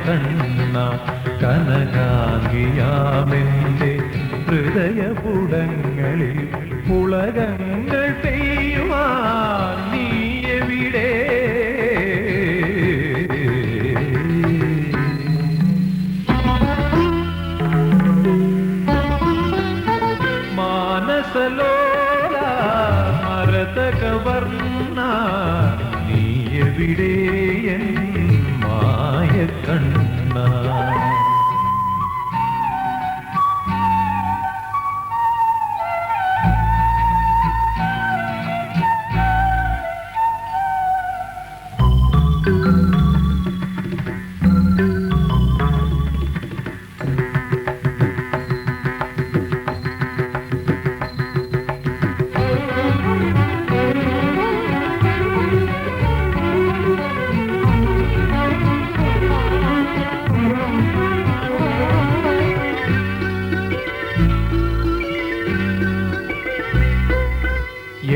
കണ്ണ കനകാംഗിയാമെന്റെ ഹൃദയപുടങ്ങളിൽ പുളകങ്ങൾ പെയ്യുവാൻ നീ എവിടെ? മാനസലോല മരതകവർണ്ണ നീ എവിടെ എൻ മായക്കണ്ണ?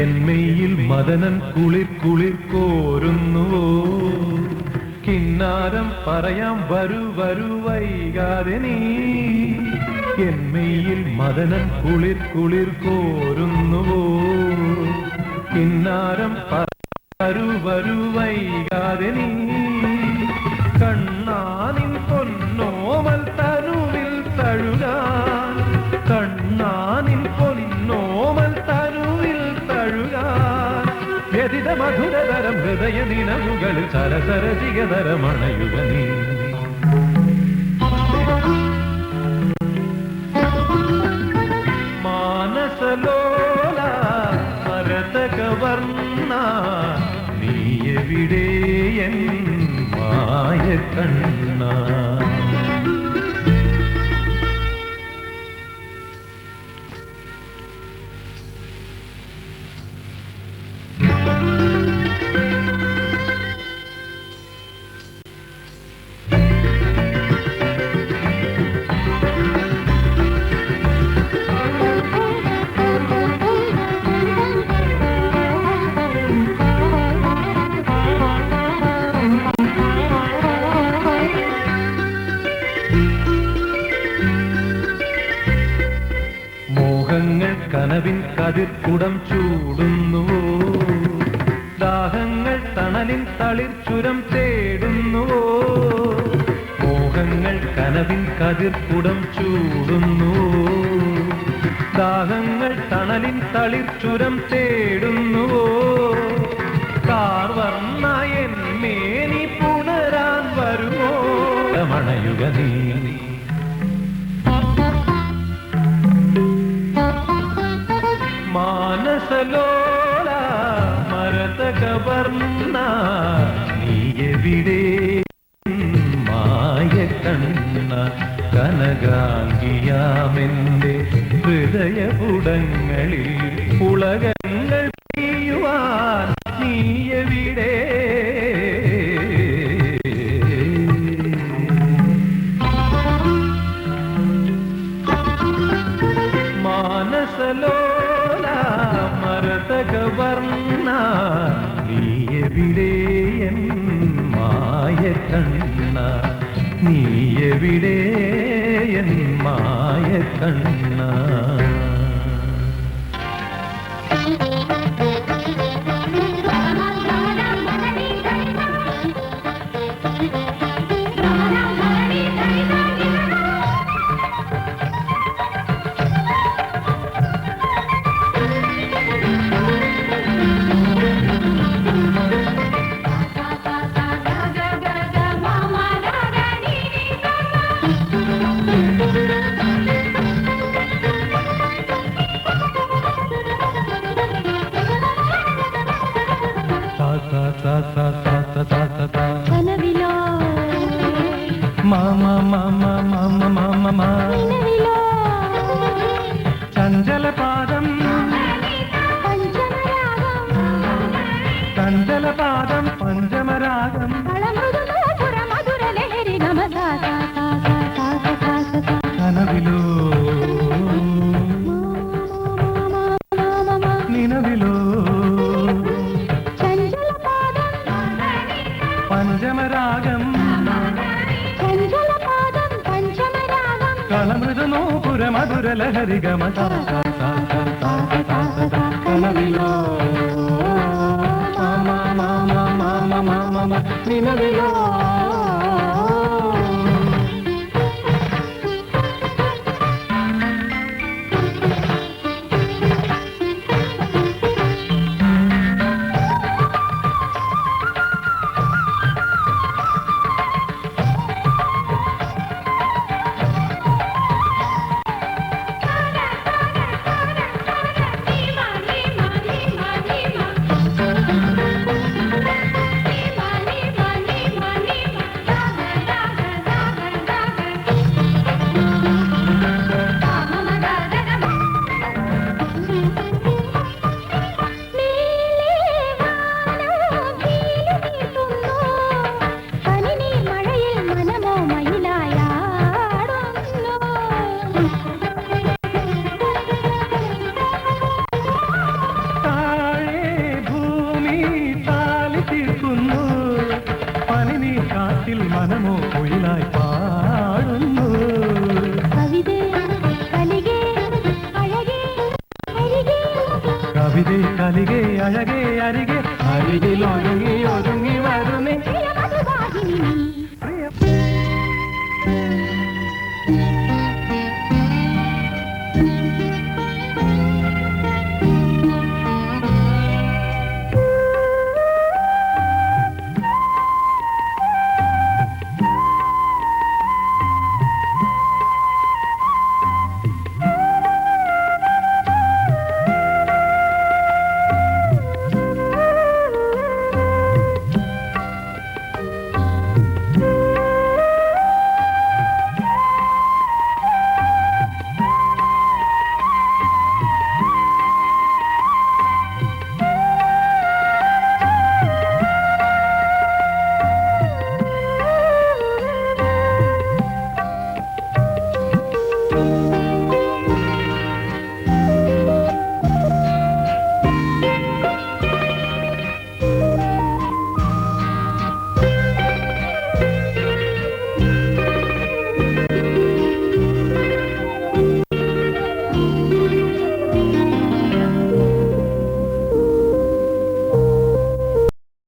എന്മയിൽ മദനൻ കുളിർ കുളിർ കോരുന്നുവോ? കിന്നാരം പറയാം വരൂ വരൂ വൈകാതെ നീ. എന്മയിൽ മദനൻ കുളിർ കുളിർ കോരുന്നുവോ? കിന്നാരം വരൂ വരൂ വൈകാതെ നീ. കണ്ണാനിൻ പൊന്നോമൽ തനുവിൽ തഴുകാൻ, കണ്ണാനിൻ പൊന്നോമൽ തനുവിൽ തഴുകാൻ, വ്യതിത മധുരതരം ഹൃദയ നിലവുകളിൽ സരസരസികതരമണയുക നീ. മാനസലോല മരതകവർണ്ണ നീ എവിടെ എൻ മായക്കണ്ണ? മോഹങ്ങൾ കനവിൻ കതിർക്കുടം ചൂടുന്നുവോ? ദാഹങ്ങൾ തണലിൻ തളിർച്ചുരം തേടുന്നുവോ? മോഹങ്ങൾ കനവിൻ കതിർക്കുടം ചൂടുന്നുവോ? ദാഹങ്ങൾ തണലിൻ തളിർച്ചുരം തേടുന്നുവോ? കാർവർണ്ണ എന്നേനി പുണരാൻ വരുമോ? മണയുക നീ. മാനസലോല മരതകവർണ്ണ നീ എവിടെ മായക്കണ്ണ? കനകാംഗിയാമെന്റെ ഹൃദയപുടങ്ങളിൽ പുളകങ്ങൾ പെയ്യുവാൻ നീ എവിടെ? മാനസലോല മരതകവർണ്ണ നീ എവിടെ എൻ മായക്കണ്ണ? നീ എവിടെ എൻ മായക്കണ്ണ? കനവിലോ മാമ മാമ മാമ മാമ മാ നിലവിലോ ചഞ്ചലപാദം പഞ്ചമരാഗം ചഞ്ചലപാദം പഞ്ചമരാഗം മധുര മധുര ലഹരി നമസാ കനവിലോ നിലവിലോ ചഞ്ചലപാദം പഞ്ചമരാഗം తాళమృదు నూపుర మధుర లహరి గమ కనవిలో మామ మామ మామ మామ నినవిలో